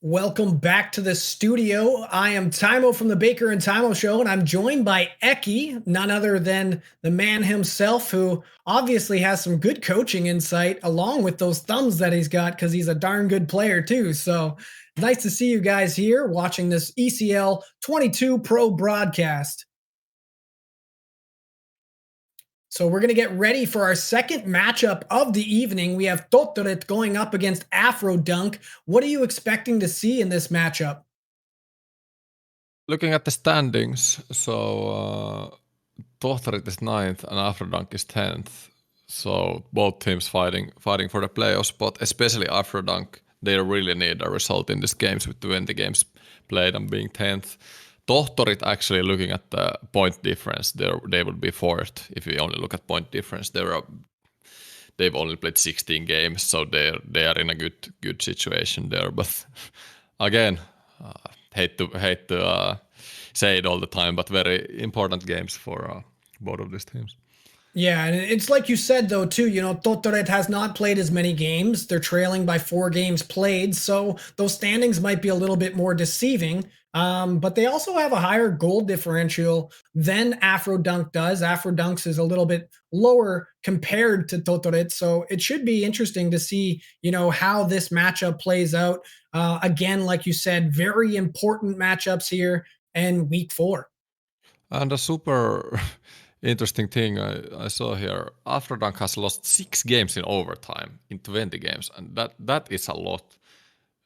Welcome back to the studio. I am Timo from the Baker and Timo Show, and I'm joined by Eki, none other than the man himself, who obviously has some good coaching insight along with those thumbs that he's got because he's a darn good player, too. So nice to see you guys here watching this ECL 22 Pro broadcast. So we're going to get ready for our second matchup of the evening. We have Tohtorit going up against AfroDunk. What are you expecting to see in this matchup? Looking at the standings, Tohtorit is 9th and AfroDunk is 10th. So both teams fighting for the playoff spot, especially AfroDunk. They really need a result in these games with 20 games played and being 10th. Tohtorit, actually looking at the point difference, they would be 4th if you only look at point difference. They've only played 16 games, so they are in a good situation there. But again, hate to say it all the time, but very important games for both of these teams. Yeah, and it's like you said, though, too, Tohtorit has not played as many games. They're trailing by 4 games played, so those standings might be a little bit more deceiving. But they also have a higher goal differential than AfroDunk does. AfroDunks is a little bit lower compared to Tohtorit, so it should be interesting to see, how this matchup plays out. Again, like you said, very important matchups here in week 4. And a super interesting thing I saw here, AfroDunk has lost 6 games in overtime in 20 games, and that is a lot.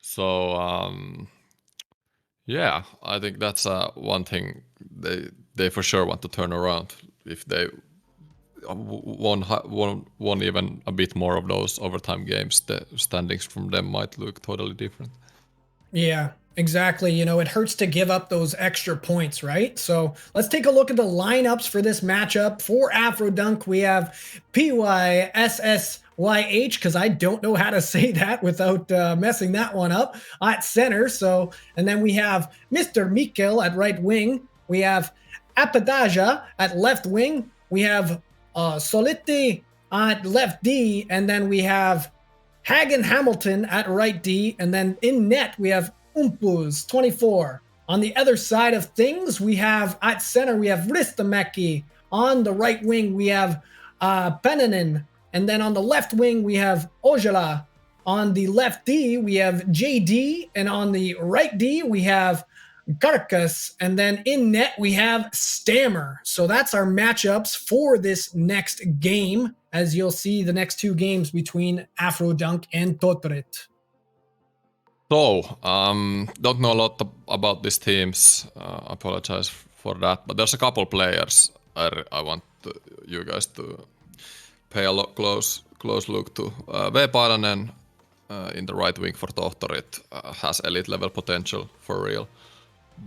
So yeah, I think that's one thing they for sure want to turn around. If they won even a bit more of those overtime games, the standings from them might look totally different. Yeah, exactly. It hurts to give up those extra points, right? So let's take a look at the lineups for this matchup. For AfroDunk, we have PYSSYH, because I don't know how to say that without messing that one up, at center. So, and then we have Mr. Mikkel at right wing. We have Apadaja at left wing. We have Soliti at left D. And then we have Hagen Hamilton at right D, and then in net we have Umpuz 24. On the other side of things, we have at center we have Ristimäki. On the right wing we have Pennanen, and then on the left wing we have Ojala. On the left D we have JD, and on the right D we have Garkas, and then in net we have Stammer. So that's our matchups for this next game, as you'll see the next 2 games between AfroDunk and Tohtorit. So, don't know a lot about these teams. Apologize for that, but there's a couple players I want you guys to pay a close look to. Vepainen in the right wing for Tohtorit has elite level potential for real,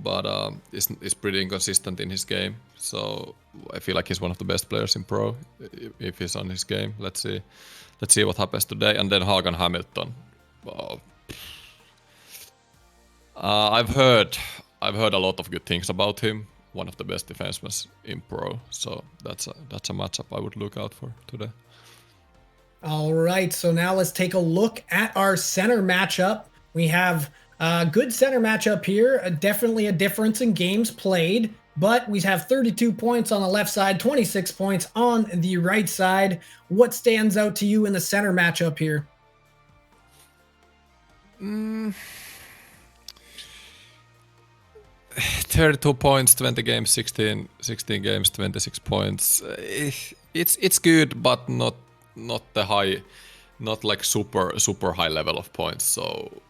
but is pretty inconsistent in his game. So I feel like he's one of the best players in pro if he's on his game. Let's see what happens today. And then Hagen Hamilton. I've heard a lot of good things about him. One of the best defensemen in pro. So that's a matchup I would look out for today. All right, so now let's take a look at our center matchup. We have a good center matchup here. Definitely a difference in games played, but we have 32 points on the left side, 26 points on the right side. What stands out to you in the center matchup here? 32 points, 20 games, 16 games, 26 points. It's good, but not the high, not like super high level of points. So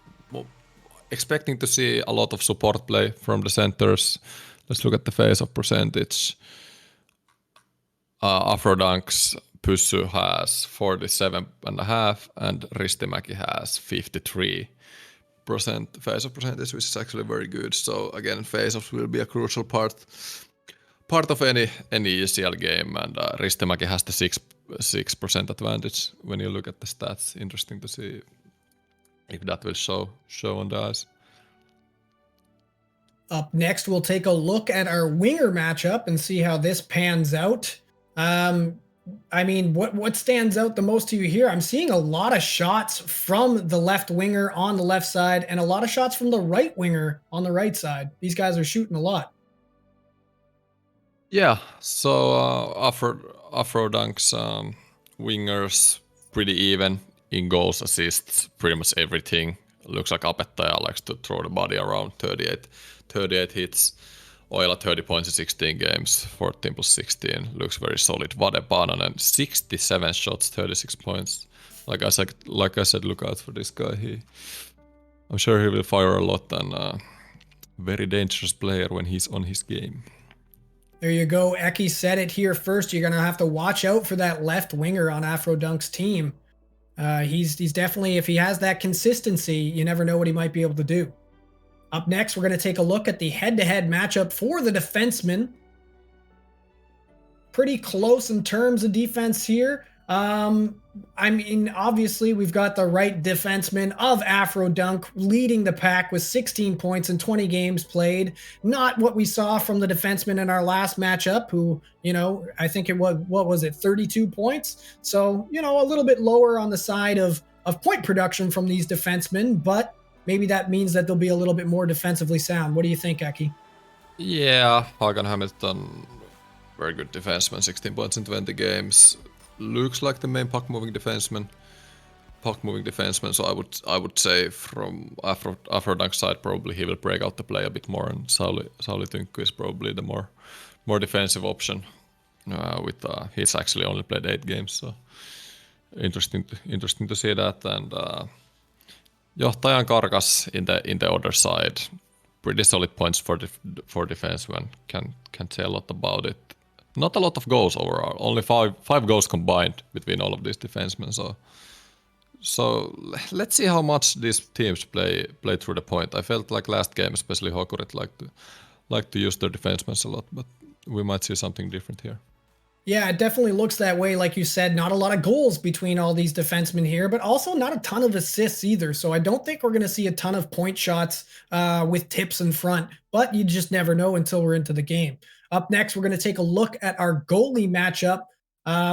expecting to see a lot of support play from the centers. Let's look at the face-off percentage. AfroDunk's Pyssy has 47.5 and Ristimäki has 53% face-off percentage, which is actually very good. So again, face-offs will be a crucial part of any ECL game, and Ristimäki has the 6% advantage when you look at the stats. Interesting to see if that will show on the ice. Up next, we'll take a look at our winger matchup and see how this pans out. I mean, what stands out the most to you here? I'm seeing a lot of shots from the left winger on the left side and a lot of shots from the right winger on the right side. These guys are shooting a lot. Yeah, so AfroDunk's wingers pretty even in goals, assists, pretty much everything. Looks like Apettaja likes to throw the body around. 38 hits. Oila 30 points in 16 games, 14 plus 16. Looks very solid. Vade Paananen 67 shots, 36 points. Like I said, look out for this guy. I'm sure he will fire a lot and very dangerous player when he's on his game. There you go. Eki said it here first. You're going to have to watch out for that left winger on AfroDunk's team. He's definitely, if he has that consistency, you never know what he might be able to do. Up next, we're going to take a look at the head-to-head matchup for the defenseman. Pretty close in terms of defense here. I mean, obviously, we've got the right defenseman of AfroDunk leading the pack with 16 points in 20 games played. Not what we saw from the defenseman in our last matchup, who, I think it was, 32 points? So, a little bit lower on the side of point production from these defensemen, but maybe that means that they'll be a little bit more defensively sound. What do you think, Eki? Yeah, Hakan Hamilton, very good defenseman, 16 points in 20 games. Looks like the main puck-moving defenseman. So I would say from AfroDunk's side, probably he will break out the play a bit more, and Sauli Tynkky is probably the more defensive option. He's actually only played 8 games, so interesting to see that. And Johtajan Karkas in the other side, pretty solid points for defenseman. Can say a lot about it. Not a lot of goals overall. Only five goals combined between all of these defensemen. So let's see how much these teams play through the point. I felt like last game, especially Tohtorit liked to use their defensemen a lot, but we might see something different here. Yeah, it definitely looks that way. Like you said, not a lot of goals between all these defensemen here, but also not a ton of assists either. So I don't think we're going to see a ton of point shots with tips in front, but you just never know until we're into the game. Up next, we're going to take a look at our goalie matchup.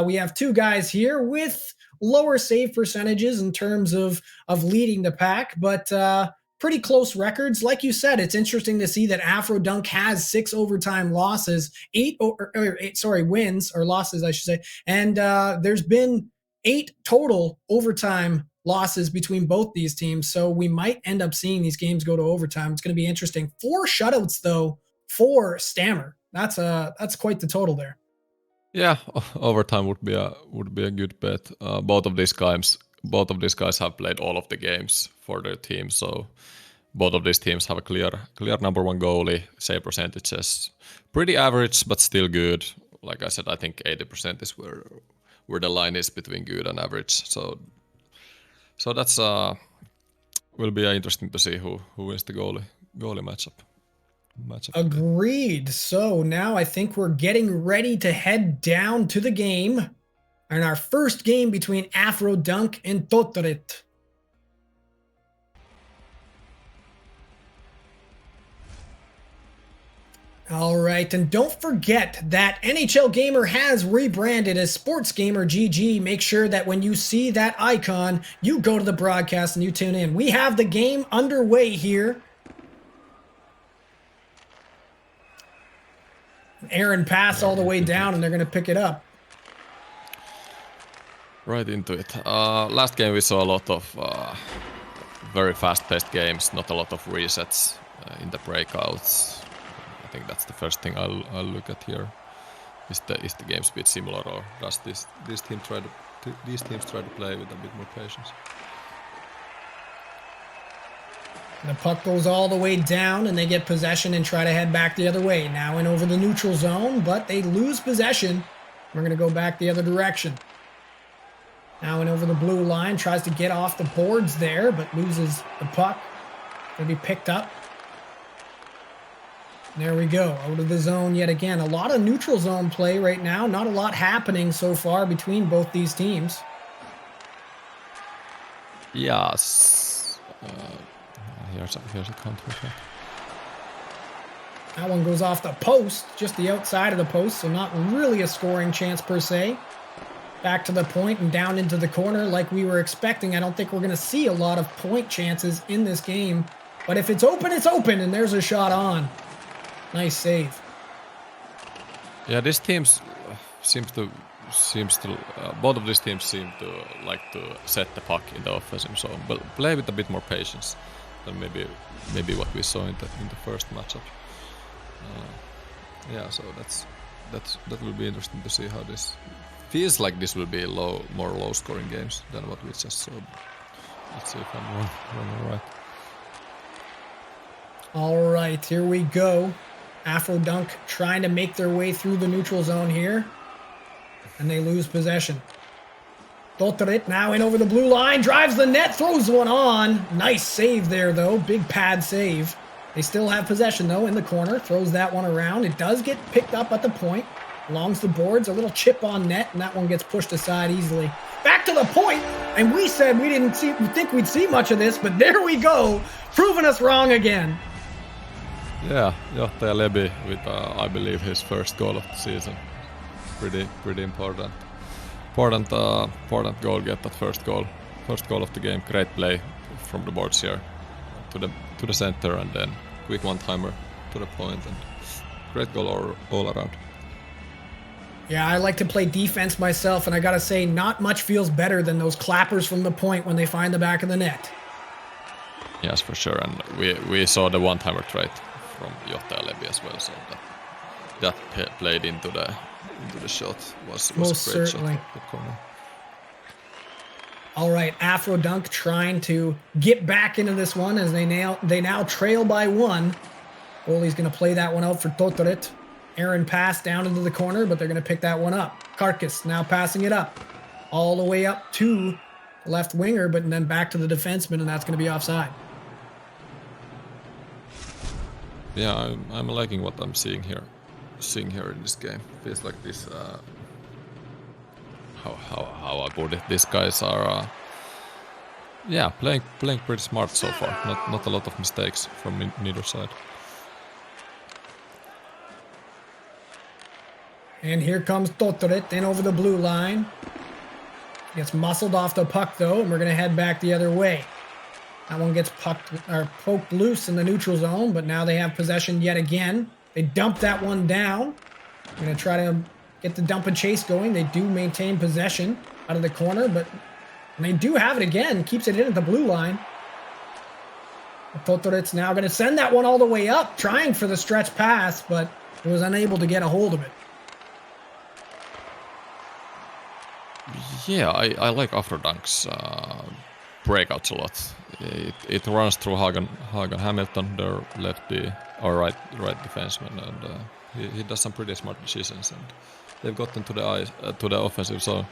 We have two guys here with lower save percentages in terms of leading the pack, but pretty close records. Like you said, it's interesting to see that AfroDunk has 6 overtime losses, 8 wins or losses, I should say. And there's been 8 total overtime losses between both these teams. So we might end up seeing these games go to overtime. It's going to be interesting. 4 shutouts though for Stammer. That's quite the total there. Yeah, overtime would be a good bet. Both of these guys have played all of the games for their team, so both of these teams have a clear number 1 goalie. Save percentages pretty average, but still good. Like I said, I think 80% is where the line is between good and average. So that's will be interesting to see who wins the goalie matchup. Agreed. So now I think we're getting ready to head down to the game, and our first game between AfroDunk and Tohtorit. All right, and don't forget that NHL Gamer has rebranded as Sports Gamer GG. Make sure that when you see that icon, you go to the broadcast and you tune in. We have the game underway here. Aaron pass all the way down, and they're going to pick it up. Right into it. Last game we saw a lot of very fast-paced games, not a lot of resets in the breakouts. I think that's the first thing I'll look at here. Is the game speed similar, or does these teams try to play with a bit more patience? The puck goes all the way down, and they get possession and try to head back the other way. Now in over the neutral zone, but they lose possession. We're going to go back the other direction. Now in over the blue line, tries to get off the boards there, but loses the puck. Going to be picked up. There we go, out of the zone yet again. A lot of neutral zone play right now. Not a lot happening so far between both these teams. Yes. Here's a counter attack. That one goes off the post, just the outside of the post, so not really a scoring chance per se. back to the point and down into the corner like we were expecting. I don't think we're going to see a lot of point chances in this game. But if it's open, and there's a shot on. Nice save. Yeah, this team both of these teams seem to like to set the puck in the offensive zone, but play with a bit more patience than maybe what we saw in the first matchup. Yeah, so that will be interesting to see how this feels like. This will be more low-scoring games than what we just saw. Let's see if I'm wrong or right. All right, here we go. AfroDunk trying to make their way through the neutral zone here. And they lose possession. Tohtorit now in over the blue line, drives the net, throws one on. Nice save there, though. Big pad save. They still have possession, though, in the corner. Throws that one around. It does get picked up at the point. Longs the boards, a little chip on net, and that one gets pushed aside easily. Back to the point, and we said we didn't think we'd see much of this, but there we go, proving us wrong again. Yeah, Johtaja Lebi with, I believe, his first goal of the season. Pretty important goal. Get that first goal of the game. Great play from the boards here to the center, and then quick one-timer to the point, and great goal all around. Yeah, I like to play defense myself, and I gotta say, not much feels better than those clappers from the point when they find the back of the net. Yes, for sure, and we saw the one-timer trait from Johtaja Lebi as well, so that played into the shot was most a great certainly. Shot. Good corner. All right, AfroDunk trying to get back into this one as they now trail by one. Goalie's going to play that one out for Tohtorit. Aaron pass down into the corner, but they're going to pick that one up. Karkas now passing it up. All the way up to left winger, but then back to the defenseman, and that's going to be offside. Yeah, I'm liking what I'm seeing here in this game. Feels like this how I put it, these guys are playing pretty smart so far. Not a lot of mistakes from neither side. And here comes Tohtorit in over the blue line. Gets muscled off the puck though, and we're gonna head back the other way. That one gets poked loose in the neutral zone, but now they have possession yet again. They dump that one down. We're going to try to get the dump and chase going. They do maintain possession out of the corner, but they do have it again. Keeps it in at the blue line. Tohtorit's now going to send that one all the way up, trying for the stretch pass, but was unable to get a hold of it. Yeah, I like AfroDunk's breakouts a lot. It runs through Hagen Hamilton, their lefty or right defenseman, and he does some pretty smart decisions, and they've gotten to the offensive zone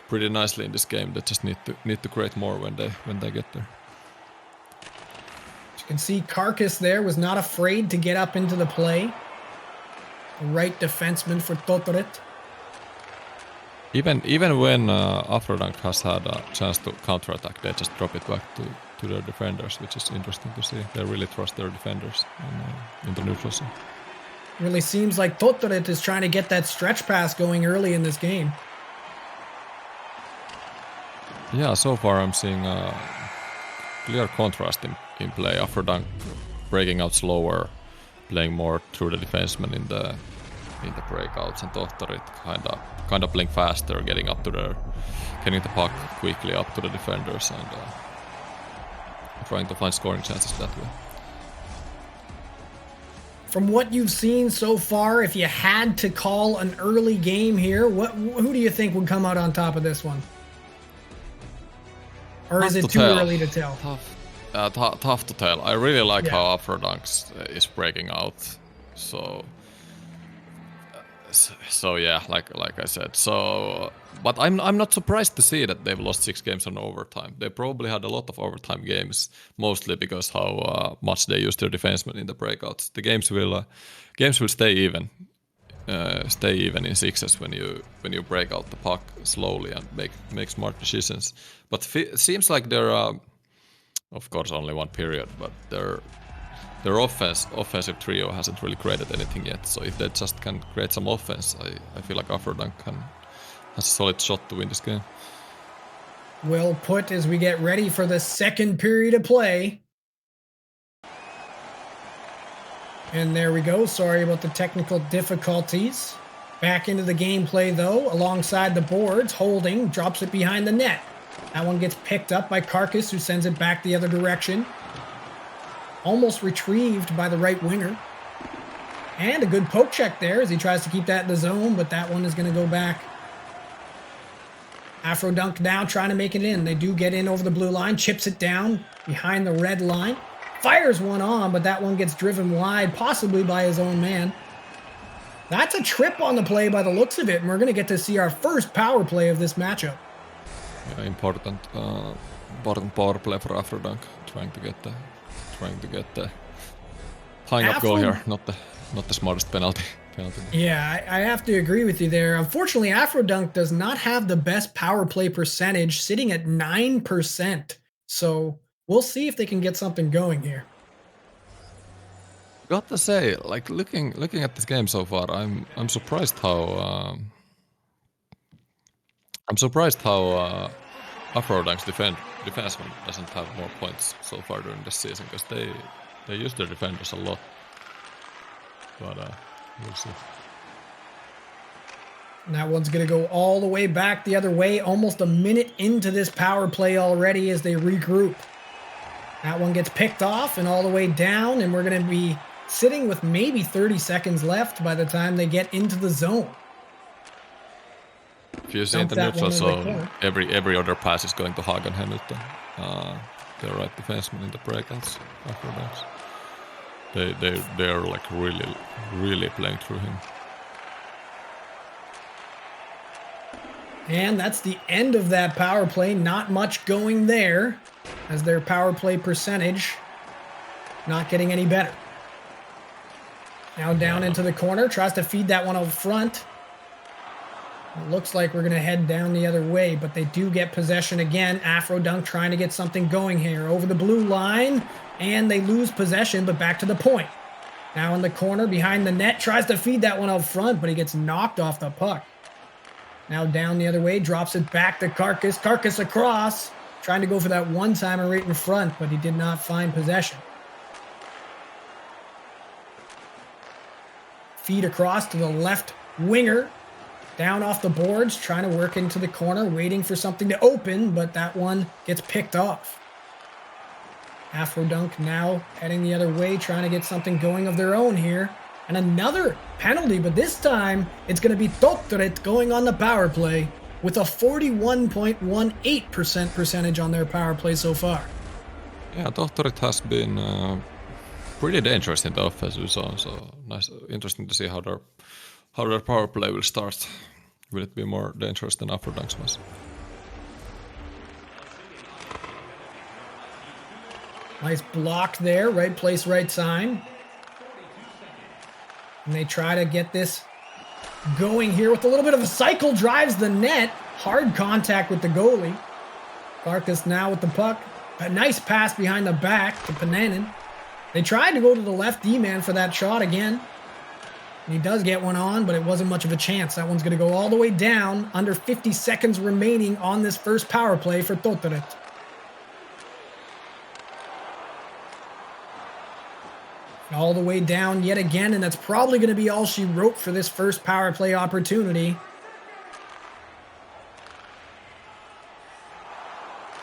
pretty nicely in this game. They just need to create more when they get there. As you can see, Karkas there was not afraid to get up into the play. The right defenseman for Tohtorit. Even when AfroDunk has had a chance to counterattack, they just drop it back to their defenders, which is interesting to see. They really trust their defenders in the neutral zone. Really seems like Tohtorit is trying to get that stretch pass going early in this game. Yeah, so far I'm seeing a clear contrast in play. AfroDunk breaking out slower, playing more through the defenseman in the breakouts, and Tohtorit kind of playing faster, getting the puck quickly up to the defenders, and trying to find scoring chances that way. From what you've seen so far, if you had to call an early game here, who do you think would come out on top of this one? Or is it too early to tell? Tough to tell. I really like how AfroDunk is breaking out. So yeah, like I said. But I'm not surprised to see that they've lost 6 games on overtime. They probably had a lot of overtime games, mostly because how much they use their defensemen in the breakouts. The games will stay even in sixes when you break out the puck slowly and make smart decisions. But it seems like they're of course only one period, but their offensive trio hasn't really created anything yet. So if they just can create some offense, I feel like AfroDunk has a solid shot to win this game. Well put as we get ready for the second period of play. And there we go. Sorry about the technical difficulties. Back into the gameplay, though, alongside the boards. Holding, drops it behind the net. That one gets picked up by Carcass, who sends it back the other direction. Almost retrieved by the right winger. And a good poke check there as he tries to keep that in the zone, but that one is going to go back. AfroDunk now trying to make it in. They do get in over the blue line, chips it down behind the red line. Fires one on, but that one gets driven wide, possibly by his own man. That's a trip on the play by the looks of it, and we're going to get to see our first power play of this matchup. Yeah, important power play for AfroDunk, trying to get the high up goal here, not the smartest penalty. Yeah, I have to agree with you there. Unfortunately, AfroDunk does not have the best power play percentage, sitting at 9%. So we'll see if they can get something going here. Got to say, like looking at this game so far, I'm surprised how AfroDunk's defenseman doesn't have more points so far during this season, because they use their defenders a lot. But we'll see. And that one's going to go all the way back the other way, almost a minute into this power play already as they regroup. That one gets picked off and all the way down, and we're going to be sitting with maybe 30 seconds left by the time they get into the zone. If you see in the neutral zone, every other pass is going to Hagen Hamilton, the right defenseman in the breakouts. They're like really playing through him. And that's the end of that power play. Not much going there, as their power play percentage not getting any better. Now down into the corner, tries to feed that one out front. It looks like we're going to head down the other way, but they do get possession again. AfroDunk trying to get something going here over the blue line, and they lose possession, but back to the point. Now in the corner behind the net, tries to feed that one out front, but he gets knocked off the puck. Now down the other way, drops it back to Carcass. Carcass across, trying to go for that one-timer right in front, but he did not find possession. Feed across to the left winger. Down off the boards, trying to work into the corner, waiting for something to open, but that one gets picked off. AfroDunk now heading the other way, trying to get something going of their own here. And another penalty, but this time it's going to be Tohtorit going on the power play with a 41.18% percentage on their power play so far. Yeah, Tohtorit has been pretty dangerous in the offensive zone, so nice, interesting to see how their power play will start. Will it be more dangerous than AfroDunk's was? Nice block there, right place, right sign. And they try to get this going here with a little bit of a cycle, drives the net. Hard contact with the goalie. Carcass now with the puck. A nice pass behind the back to Pananen. They tried to go to the left D-man for that shot again. And he does get one on, but it wasn't much of a chance. That one's going to go all the way down. Under 50 seconds remaining on this first power play for Tohtorit. All the way down yet again, and that's probably going to be all she wrote for this first power play opportunity.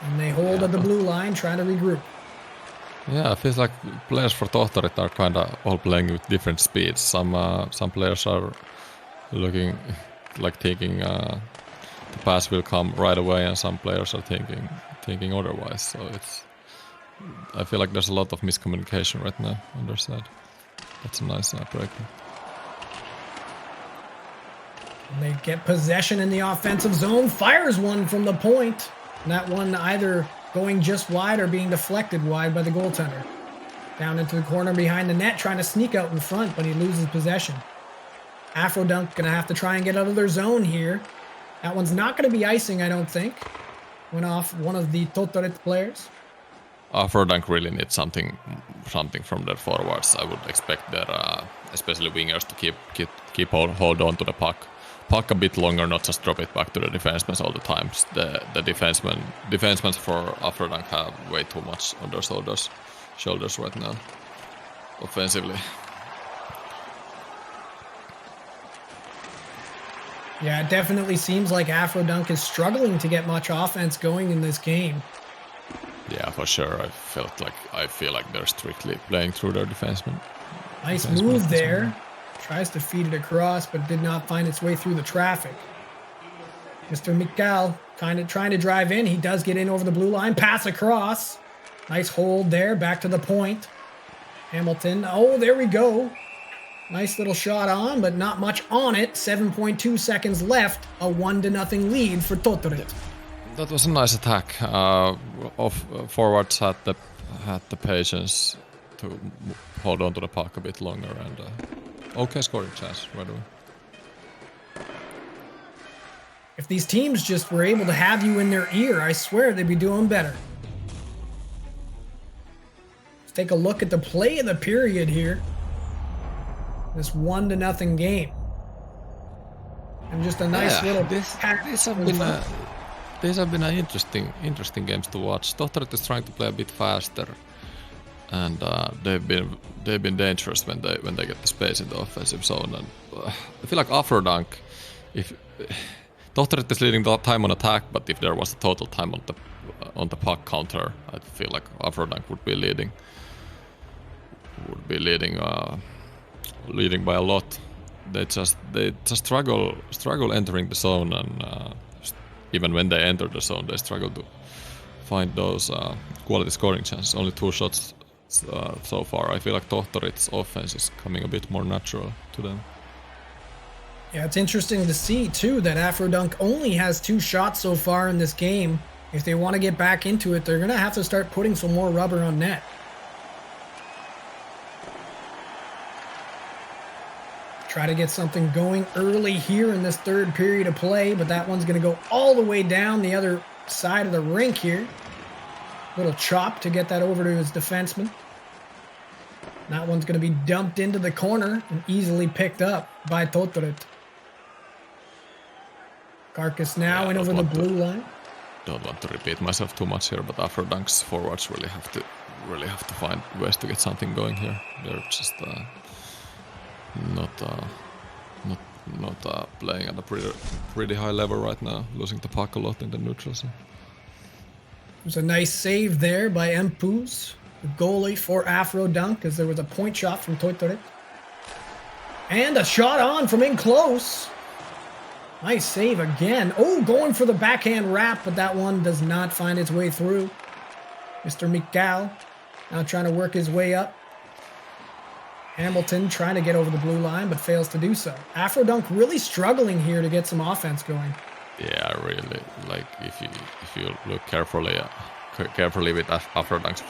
And they hold at the blue line, trying to regroup. Yeah, it feels like players for Tohtorit are kind of all playing with different speeds. Some players are looking like thinking the pass will come right away, and some players are thinking otherwise. So I feel like there's a lot of miscommunication right now on their side. That's a nice break. And they get possession in the offensive zone, fires one from the point. And that one either going just wide or being deflected wide by the goaltender. Down into the corner behind the net, trying to sneak out in front, but he loses possession. AfroDunk going to have to try and get out of their zone here. That one's not going to be icing, I don't think. Went off one of the Tohtorit players. AfroDunk really needs something from their forwards. I would expect their, especially wingers, to keep hold on to the puck puck a bit longer, not just drop it back to the defensemen all the time. The defensemen for AfroDunk have way too much on their shoulders right now, offensively. Yeah, it definitely seems like AfroDunk is struggling to get much offense going in this game. Yeah, for sure. I feel like they're strictly playing through their defensemen. Nice move there. Tries to feed it across, but did not find its way through the traffic. Mr. Mikkel kind of trying to drive in. He does get in over the blue line. Pass across. Nice hold there. Back to the point. Hamilton. Oh, there we go. Nice little shot on, but not much on it. 7.2 seconds left. A 1-0 lead for Tohtorit. That was a nice attack. Forwards had the patience to hold on to the puck a bit longer, and okay scoring chance right away. If these teams just were able to have you in their ear, I swear they'd be doing better. Let's take a look at the play of the period here. This 1-0 game. And just a nice little... These have been interesting games to watch. Tohtorit is trying to play a bit faster, and they've been dangerous when they get the space in the offensive zone. And I feel like AfroDunk, if Tohtorit is leading the time on attack, but if there was a total time on the puck counter, I feel like AfroDunk would be leading by a lot. They just struggle entering the zone, and even when they enter the zone, they struggle to find those quality scoring chances. Only 2 shots so far. I feel like Tohtorit's offense is coming a bit more natural to them. Yeah, it's interesting to see too that AfroDunk only has 2 shots so far in this game. If they want to get back into it, they're going to have to start putting some more rubber on net. Try to get something going early here in this third period of play, but that one's going to go all the way down the other side of the rink here. Little chop to get that over to his defenseman. That one's going to be dumped into the corner and easily picked up by Tohtorit. Carcass now in over the blue line. Don't want to repeat myself too much here, but AfroDunk's forwards really have to find ways to get something going here. They're just not playing at a pretty high level right now, losing the puck a lot in the neutral zone. There's a nice save there by Empus, the goalie for AfroDunk, as there was a point shot from Tohtorit. And a shot on from in close. Nice save again. Oh, going for the backhand wrap, but that one does not find its way through. Mr. Mikkel now trying to work his way up. Hamilton trying to get over the blue line, but fails to do so. AfroDunk really struggling here to get some offense going. Yeah, really. Like if you look carefully with AfroDunk's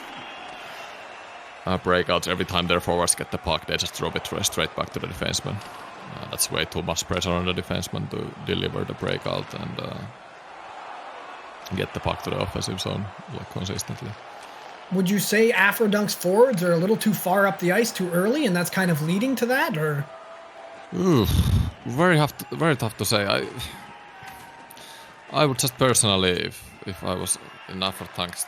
breakouts, every time their forwards get the puck, they just drop it straight back to the defenseman. That's way too much pressure on the defenseman to deliver the breakout and get the puck to the offensive zone consistently. Would you say AfroDunk's forwards are a little too far up the ice too early, and that's kind of leading to that, or? Very tough to say. I would just personally, if I was in AfroDunk's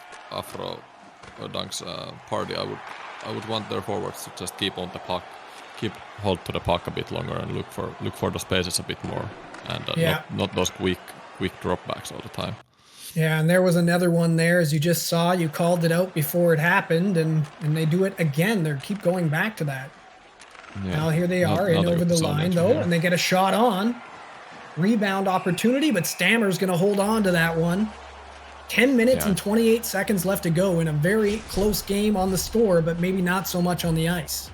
party, I would want their forwards to just keep on the puck, keep hold to the puck a bit longer, and look for the spaces a bit more, and not those quick dropbacks all the time. Yeah, and there was another one there, as you just saw. You called it out before it happened, and they do it again. They keep going back to that. Yeah. Now here they are in over the line, though, and they get a shot on. Rebound opportunity, but Stammer's going to hold on to that one. 10 minutes and 28 seconds left to go in a very close game on the score, but maybe not so much on the ice.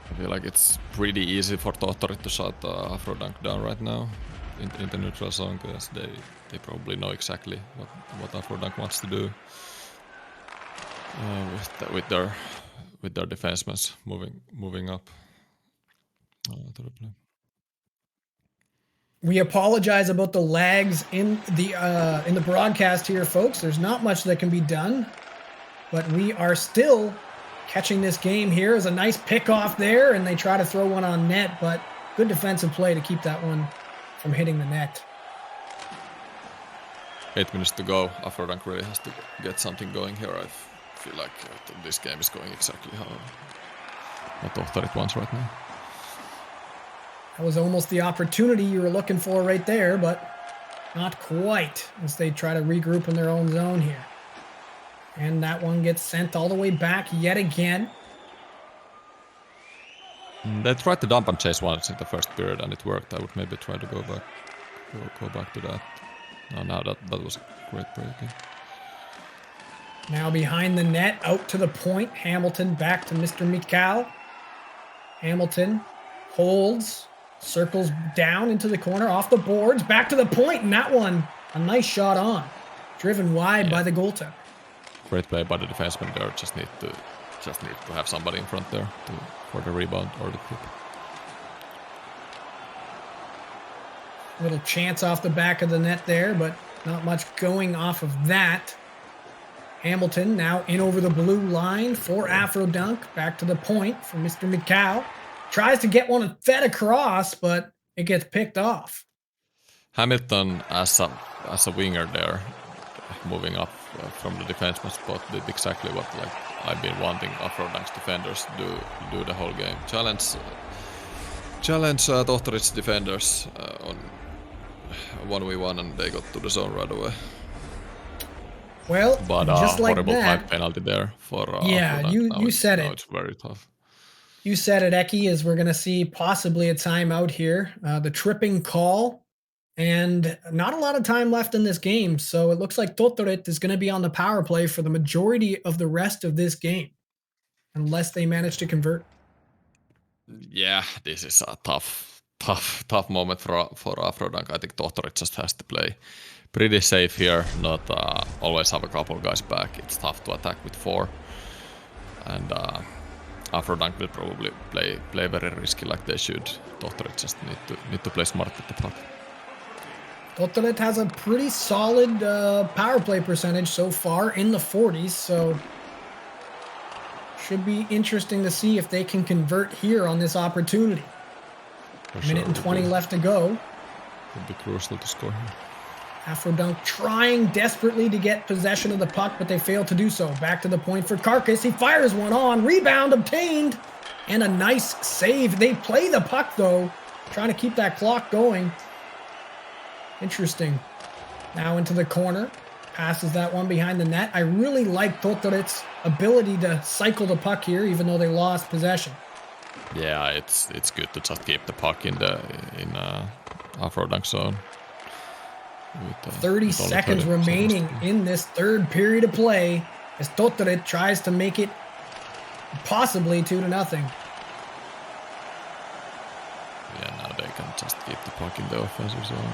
I feel like it's pretty easy for Tohtorit to shut AfroDunk down right now in the neutral zone, because they probably know exactly what AfroDunk wants to do with their defensemen moving up to the play. We apologize about the lags in the broadcast here, folks. There's not much that can be done, but we are still catching this game here. Is a nice pick off there, and they try to throw one on net, but good defensive play to keep that one from hitting the net. 8 minutes to go. AfroDunk really has to get something going here. I feel like this game is going exactly how Tohtorit wants right now. That was almost the opportunity you were looking for right there, but not quite as they try to regroup in their own zone here. And that one gets sent all the way back yet again. They tried to dump and chase once in the first period and it worked. I would maybe try to go back to that. No, that was a great break. Now behind the net, out to the point. Hamilton back to Mr. Mikal. Hamilton holds, circles down into the corner, off the boards, back to the point, and that one, a nice shot on. Driven wide by the goaltender. Great play by the defenseman there. Just need to have somebody in front there for the rebound or the tip. Little chance off the back of the net there, but not much going off of that. Hamilton now in over the blue line for AfroDunk. Back to the point for Mr. Mikal. Tries to get one fed across, but it gets picked off. Hamilton as a winger there, moving up from the defenseman spot, did exactly what I've been wanting AfroDunk's defenders to do the whole game. Challenge Tohtorit's defenders on 1v1 and they got to the zone right away. Well, but just like horrible that, time penalty there for yeah, AfroDunk. you said it. It's very tough. You said it, Eki, as we're going to see possibly a timeout here. The tripping call, and not a lot of time left in this game. So it looks like Tohtorit is going to be on the power play for the majority of the rest of this game, unless they manage to convert. Yeah, this is a tough moment for AfroDunk. I think Tohtorit just has to play pretty safe here, not always have a couple guys back. It's tough to attack with 4. And AfroDunk will probably play very risky like they should. Tohtorit just need to play smart with the puck. Tohtorit has a pretty solid power play percentage so far in the 40s, so should be interesting to see if they can convert here on this opportunity. Minute and 20 left to go. Would be crucial to score here. AfroDunk trying desperately to get possession of the puck, but they fail to do so. Back to the point for Karkas. He fires one on. Rebound obtained. And a nice save. They play the puck, though, trying to keep that clock going. Interesting. Now into the corner. Passes that one behind the net. I really like Tohtorit's ability to cycle the puck here, even though they lost possession. Yeah, it's good to just keep the puck in AfroDunk zone. 30 seconds remaining in this third period of play as Tohtorit tries to make it possibly 2-0. Yeah, now they can just keep the puck in the offensive zone.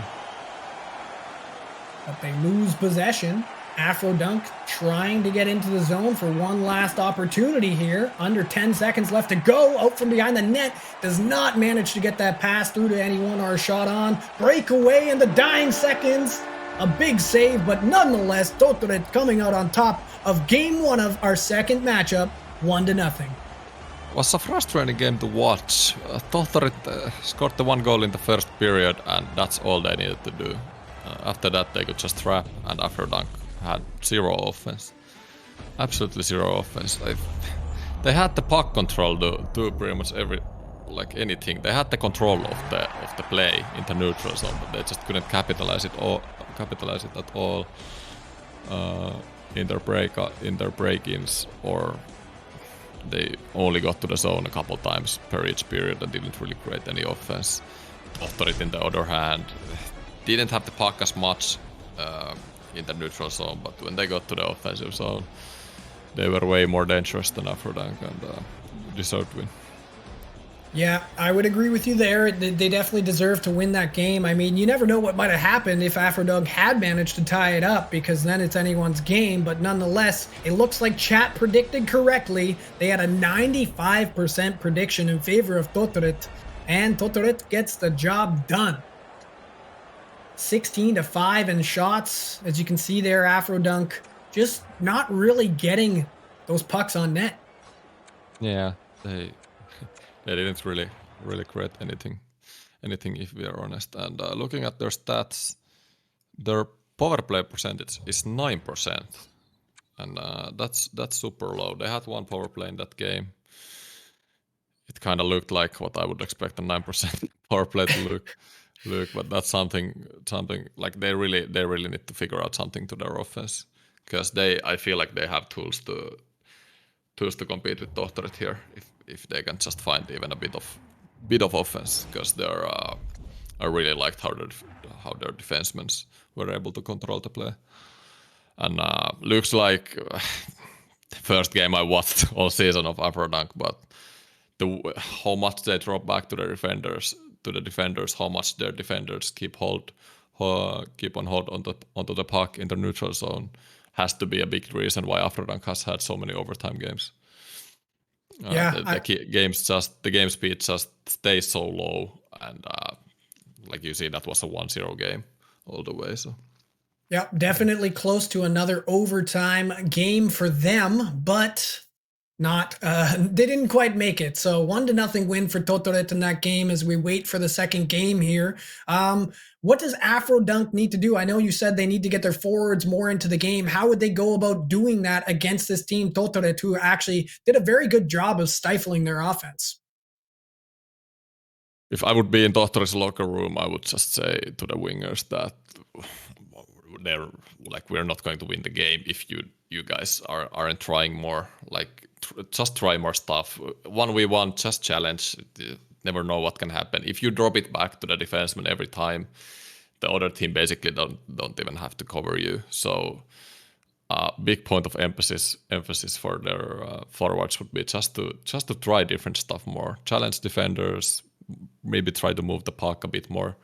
But they lose possession. AfroDunk trying to get into the zone for one last opportunity here. Under 10 seconds left to go. Out from behind the net. Does not manage to get that pass through to anyone or a shot on. Breakaway in the dying seconds. A big save, but nonetheless, Tohtorit coming out on top of game 1 of our second matchup, 1-0. It was a frustrating game to watch. Tohtorit scored the 1 goal in the first period, and that's all they needed to do. After that, they could just trap, and AfroDunk had 0 offense. Absolutely 0 offense. They had the puck control to do pretty much anything. They had the control of the play in the neutral zone, but they just couldn't capitalize it at all in their break-ins, or they only got to the zone a couple times per each period and didn't really create any offense. Tohtorit, on the other hand, didn't have the puck as much in the neutral zone, but when they got to the offensive zone, they were way more dangerous than AfroDunk and deserved win. Yeah, I would agree with you there. They definitely deserve to win that game. I mean, you never know what might have happened if AfroDunk had managed to tie it up, because then it's anyone's game. But nonetheless, it looks like chat predicted correctly. They had a 95% prediction in favor of Tohtorit, and Tohtorit gets the job done. 16-5 in shots. As you can see there, AfroDunk just not really getting those pucks on net. Yeah, they didn't really create anything if we are honest. And looking at their stats, their power play percentage is 9%, and that's super low. They had one power play in that game. It kind of looked like what I would expect a 9% power play to look, but that's something like they really need to figure out something to their offense, because I feel like they have tools to compete with Tohtorit here if they can just find even a bit of offense, because they're I really liked how their defensemen were able to control the play. And looks like the first game I watched all season of AfroDunk, but how much they drop back to the defenders, how much their defenders keep on hold onto the puck in the neutral zone has to be a big reason why AfroDunk has had so many overtime games. The game speed just stays so low, and like you see, that was a 1-0 game all the way. So yeah, definitely close to another overtime game for them, but not they didn't quite make it. So 1-0 win for Tohtorit in that game as we wait for the second game here. What does AfroDunk need to do? I know you said they need to get their forwards more into the game. How would they go about doing that against this team Tohtorit, who actually did a very good job of stifling their offense? if I would be in Tohtorit's locker room, I would just say to the wingers that we're not going to win the game if you guys aren't trying more. Like just try more stuff. 1v1, just challenge. Never know what can happen. If you drop it back to the defenseman every time, the other team basically don't even have to cover you. So big point of emphasis for their forwards would be just to try different stuff more. Challenge defenders, maybe try to move the puck a bit more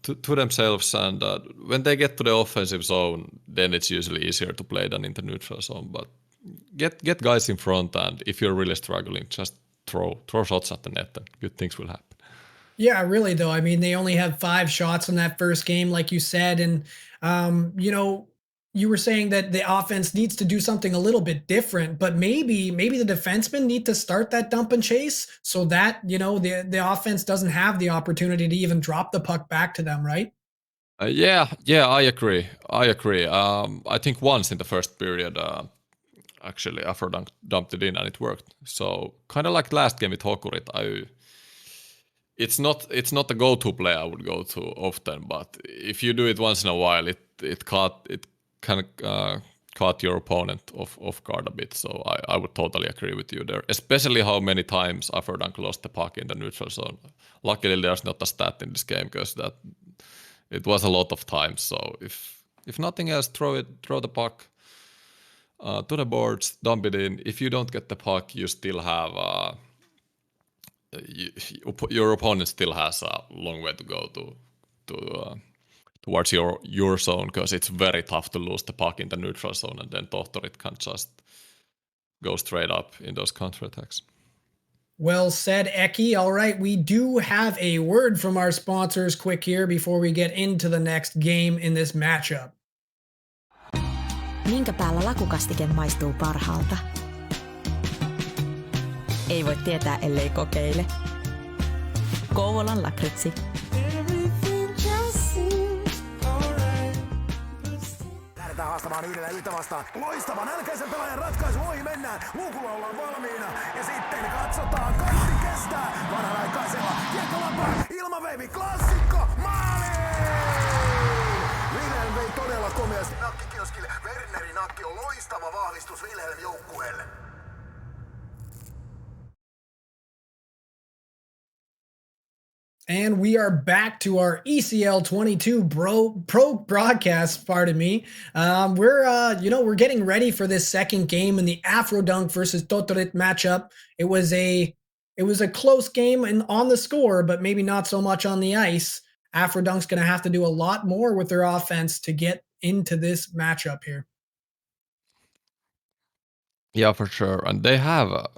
to themselves, and when they get to the offensive zone, then it's usually easier to play than in the neutral zone. But get guys in front, and if you're really struggling, just throw shots at the net, and good things will happen. Yeah, really though. I mean, they only had 5 shots in that first game, like you said, and you were saying that the offense needs to do something a little bit different, but maybe the defensemen need to start that dump and chase so that, the offense doesn't have the opportunity to even drop the puck back to them, right? Yeah, I agree. I think once in the first period, actually AfroDunk dumped it in and it worked. So kind of like last game with Tohtorit, it's not a go-to play I would go to often, but if you do it once in a while, it kind of caught your opponent off guard a bit. So I would totally agree with you there, especially how many times AfroDunk lost the puck in the neutral zone. Luckily, there's not a stat in this game because that it was a lot of times. So if nothing else, throw the puck to the boards, dump it in. If you don't get the puck, you still have your opponent still has a long way to go towards your zone, because it's very tough to lose the puck in the neutral zone, and then Tohtorit can just go straight up in those counterattacks. Well said, Eki. All right, we do have a word from our sponsors quick here before we get into the next game in this matchup. Minkä päällä lakukastike maistuu parhaalta? Ei voi tietää, ellei kokeile. Kouvolan lakritsi. Lähdetään haastamaan yhdellä yhtä vastaan. Loistava nälkäisen pelaajan ratkaisu, ohi mennään. Luukulla ollaan valmiina. Ja sitten katsotaan, kaikki kestää. Vanhanaikaisella kiekkolapaa, ilmaveivi, klassikko, maali! Wilhelm vei todella komeasti nakkikioskille. Wernerin nakki on loistava vahvistus Wilhelm joukkueelle. And we are back to our ECL 22 pro broadcast. Pardon me. We're getting ready for this second game in the AfroDunk versus Tohtorit matchup. It was a close game on the score, but maybe not so much on the ice. AfroDunk's going to have to do a lot more with their offense to get into this matchup here. Yeah, for sure. And they have